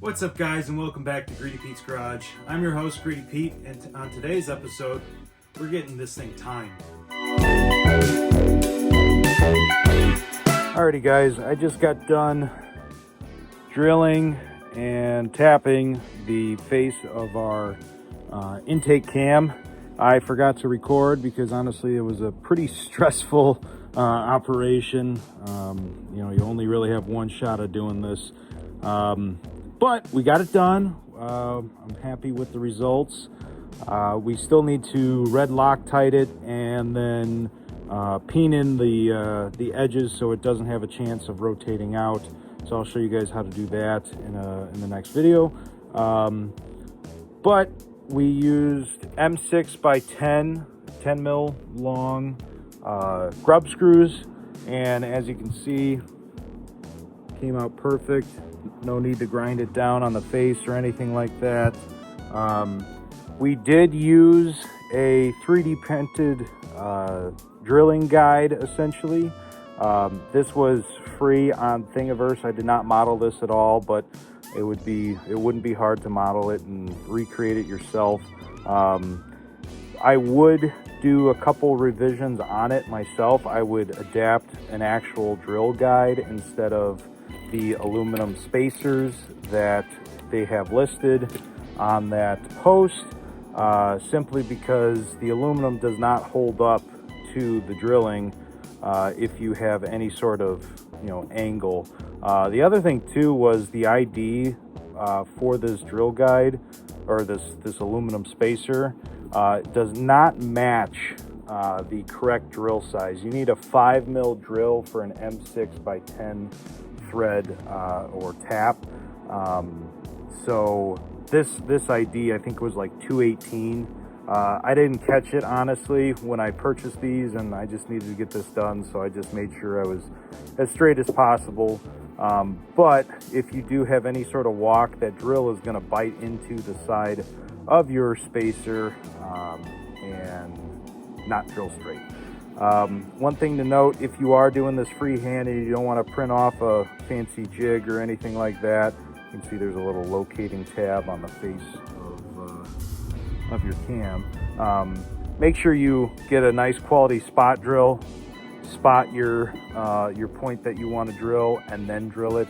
What's up, guys, and welcome back to Greedy Pete's Garage. I'm your host, Greedy Pete, and on today's episode, we're getting this thing timed. Alrighty, guys, I just got done drilling and tapping the face of our intake cam. I forgot to record because honestly it was a pretty stressful operation. You only really have one shot of doing this. But we got it done. I'm happy with the results. We still need to red Loctite it and then peen in the edges so it doesn't have a chance of rotating out. So I'll show you guys how to do that in the next video. But we used M6 by 10 mil long grub screws, and as you can see, came out perfect. No need to grind it down on the face or anything like that. We did use a 3D printed drilling guide, essentially. This was free on Thingiverse. I did not model this at all, but it wouldn't be hard to model it and recreate it yourself. I would do a couple revisions on it myself. I would adapt an actual drill guide instead of the aluminum spacers that they have listed on that post, simply because the aluminum does not hold up to the drilling if you have any sort of angle. The other thing too was the ID for this drill guide, or this aluminum spacer, does not match the correct drill size. You need a 5 mil drill for an M6 by 10 thread or tap. So this ID I think was like 218. I didn't catch it honestly when I purchased these, and I just needed to get this done, so I just made sure I was as straight as possible. But if you do have any sort of walk, that drill is going to bite into the side of your spacer and not drill straight. One thing to note, if you are doing this freehand and you don't want to print off a fancy jig or anything like that, you can see there's a little locating tab on the face of your cam. Make sure you get a nice quality spot drill, spot your point that you want to drill, and then drill it.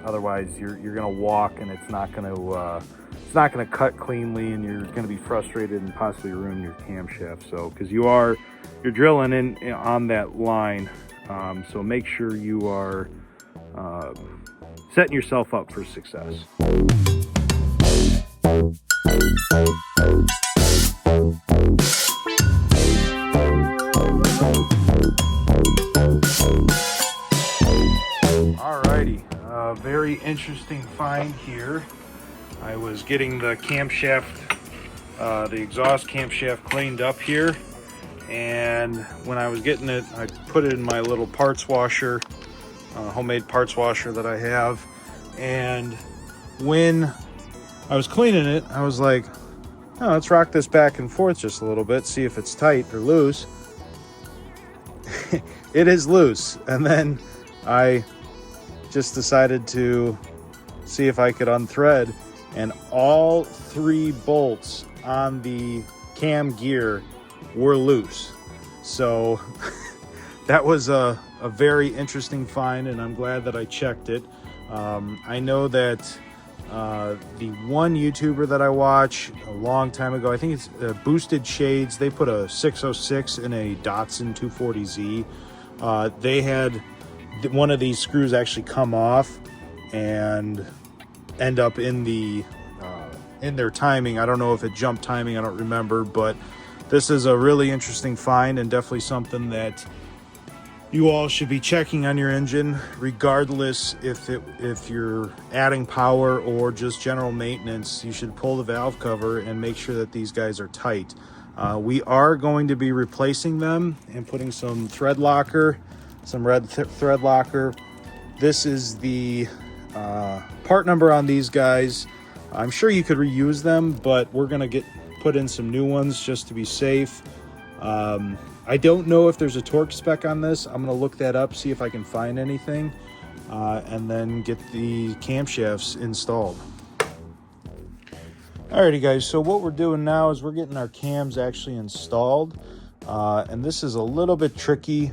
Otherwise you're gonna walk and it's not gonna cut cleanly, and you're gonna be frustrated and possibly ruin your camshaft. So because you're drilling in on that line, so make sure you are setting yourself up for success. Alrighty, very interesting find here. I was getting the camshaft, the exhaust camshaft cleaned up here, and when I was getting it, I put it in my little parts washer, homemade parts washer that I have, and when I was cleaning it, I was like, oh, let's rock this back and forth just a little bit, see if it's tight or loose. It is loose, and then I just decided to see if I could unthread, and all 3 bolts on the cam gear were loose. So that was a very interesting find, and I'm glad that I checked it. I know that the one YouTuber that I watch a long time ago, I think it's Boosted Shades, they put a 606 in a Datsun 240Z. They had one of these screws actually come off and end up in their timing. I don't know if it jumped timing, I don't remember, but this is a really interesting find and definitely something that you all should be checking on your engine, regardless if you're adding power or just general maintenance. You should pull the valve cover and make sure that these guys are tight. We are going to be replacing them and putting some thread locker, some red thread locker. This is the part number on these guys. I'm sure you could reuse them, but we're gonna put in some new ones just to be safe. I don't know if there's a torque spec on this. I'm gonna look that up, see if I can find anything. and then get the camshafts installed. Alrighty guys, so what we're doing now is we're getting our cams actually installed, and this is a little bit tricky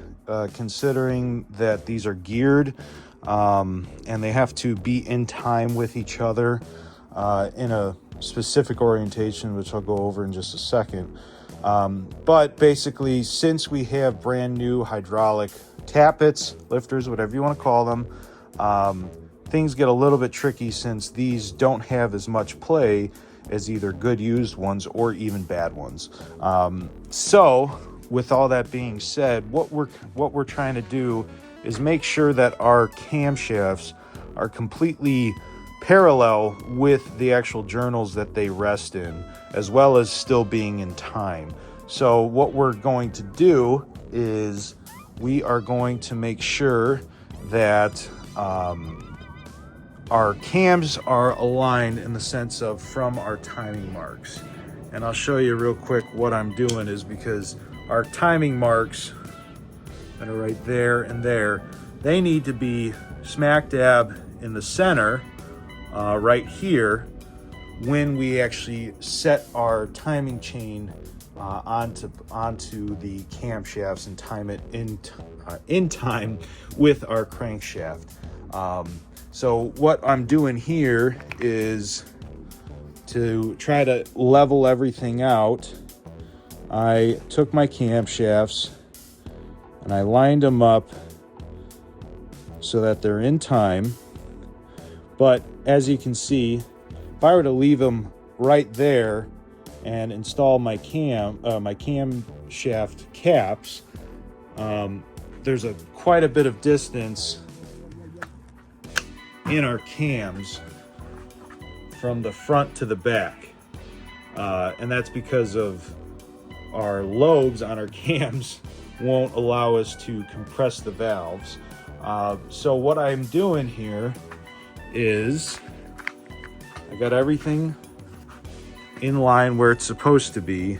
considering that these are geared, and they have to be in time with each other in a specific orientation, which I'll go over in just a second. But basically, since we have brand new hydraulic tappets, lifters, whatever you want to call them, things get a little bit tricky since these don't have as much play as either good used ones or even bad ones. So with all that being said, what we're trying to do is make sure that our camshafts are completely parallel with the actual journals that they rest in, as well as still being in time. So what we're going to do is we are going to make sure that our cams are aligned in the sense of from our timing marks. And I'll show you real quick what I'm doing is because our timing marks that are right there and there, they need to be smack dab in the center right here when we actually set our timing chain onto the camshafts and time it in time with our crankshaft. So what I'm doing here is to try to level everything out. I took my camshafts and I lined them up so that they're in time. But as you can see, if I were to leave them right there and install my camshaft caps, there's quite a bit of distance in our cams from the front to the back, and that's because of our lobes on our cams won't allow us to compress the valves. So what I'm doing here is I got everything in line where it's supposed to be,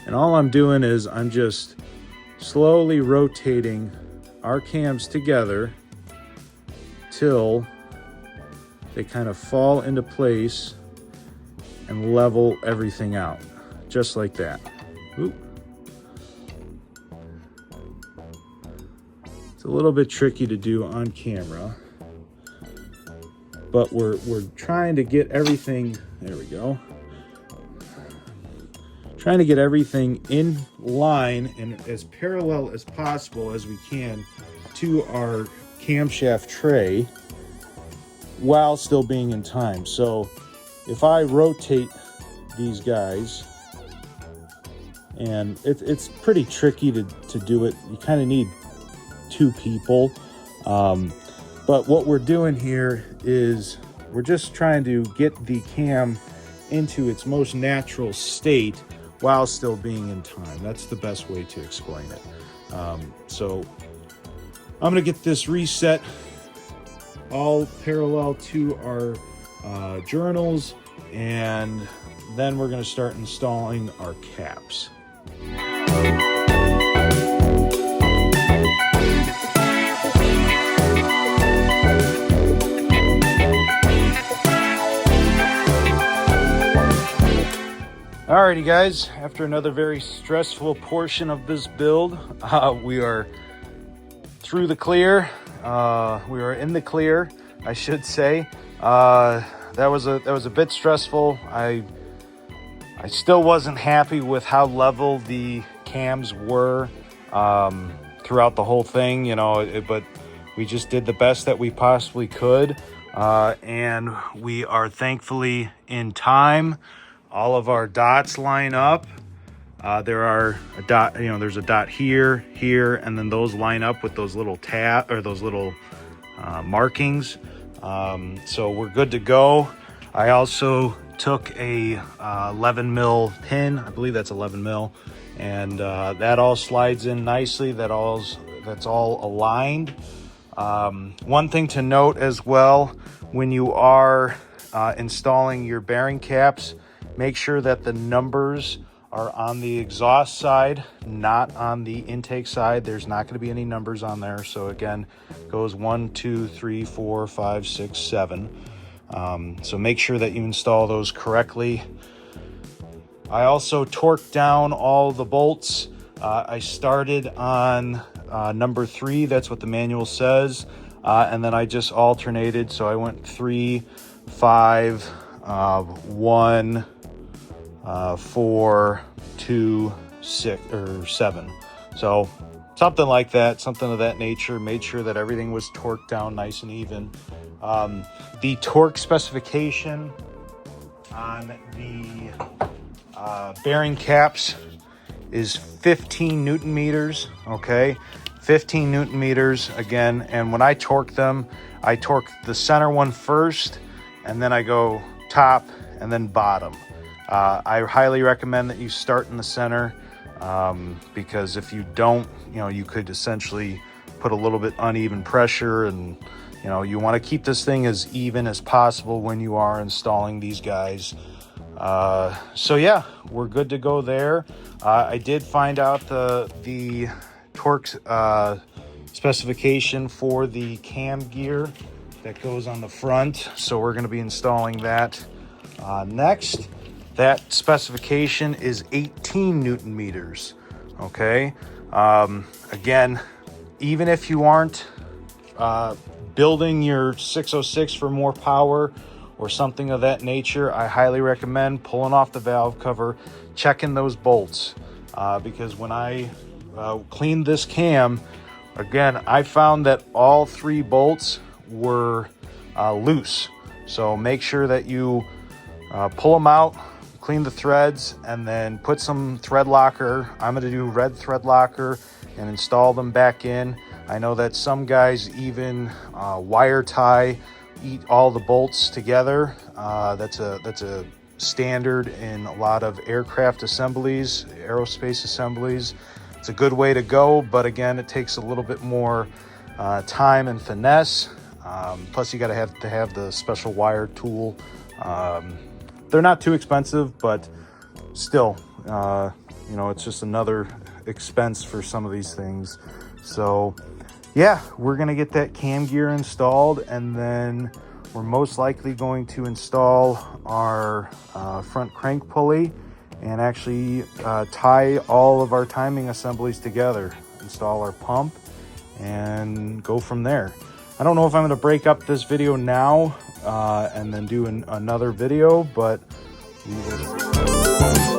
and all I'm doing is I'm just slowly rotating our cams together till they kind of fall into place and level everything out, just like that. Oop. It's a little bit tricky to do on camera, but we're trying to get everything, there we go. Trying to get everything in line and as parallel as possible as we can to our camshaft tray while still being in time. So if I rotate these guys, and it's pretty tricky to do it, you kind of need two people, but what we're doing here is we're just trying to get the cam into its most natural state while still being in time. That's the best way to explain it. So I'm gonna get this reset all parallel to our journals, and then we're going to start installing our caps. Alrighty guys, after another very stressful portion of this build, we are through the clear. We were in the clear, I should say. That was a bit stressful. I still wasn't happy with how level the cams were throughout the whole thing, you know, but we just did the best that we possibly could, and we are thankfully in time. All of our dots line up. There are a dot, you know, there's a dot here, here, and then those line up with those little those little markings. So we're good to go. I also took a 11 mil pin. I believe that's 11 mil, and that all slides in nicely. That's all aligned. One thing to note as well, when you are installing your bearing caps, make sure that the numbers are on the exhaust side, not on the intake side. There's not going to be any numbers on there. So again, goes 1, 2, 3, 4, 5, 6, 7. So make sure that you install those correctly. I also torqued down all the bolts. I started on number 3. That's what the manual says. And then I just alternated. So I went 3, 5, 1, 4, 2, 6, or 7. So something like that, something of that nature. Made sure that everything was torqued down nice and even. The torque specification on the bearing caps is 15 Newton meters. Okay, 15 Newton meters again. And when I torque them, I torque the center one first, and then I go top and then bottom. I highly recommend that you start in the center, because if you don't, you could essentially put a little bit uneven pressure, and you want to keep this thing as even as possible when you are installing these guys. So yeah, we're good to go there. I did find out the torque specification for the cam gear that goes on the front, so we're going to be installing that next. That specification is 18 Newton meters. Okay, again, even if you aren't building your 606 for more power or something of that nature, I highly recommend pulling off the valve cover, checking those bolts, because when I cleaned this cam, again, I found that all 3 bolts were loose. So make sure that you pull them out, clean the threads, and then put some thread locker. I'm going to do red thread locker and install them back in. I know that some guys even wire tie all the bolts together. That's a standard in a lot of aircraft assemblies, aerospace assemblies. It's a good way to go, but again, it takes a little bit more time and finesse. Plus, you got to have the special wire tool. They're not too expensive, but still, it's just another expense for some of these things. So yeah, we're going to get that cam gear installed, and then we're most likely going to install our front crank pulley and actually tie all of our timing assemblies together, install our pump, and go from there. I don't know if I'm going to break up this video now and then do another video, but we will see.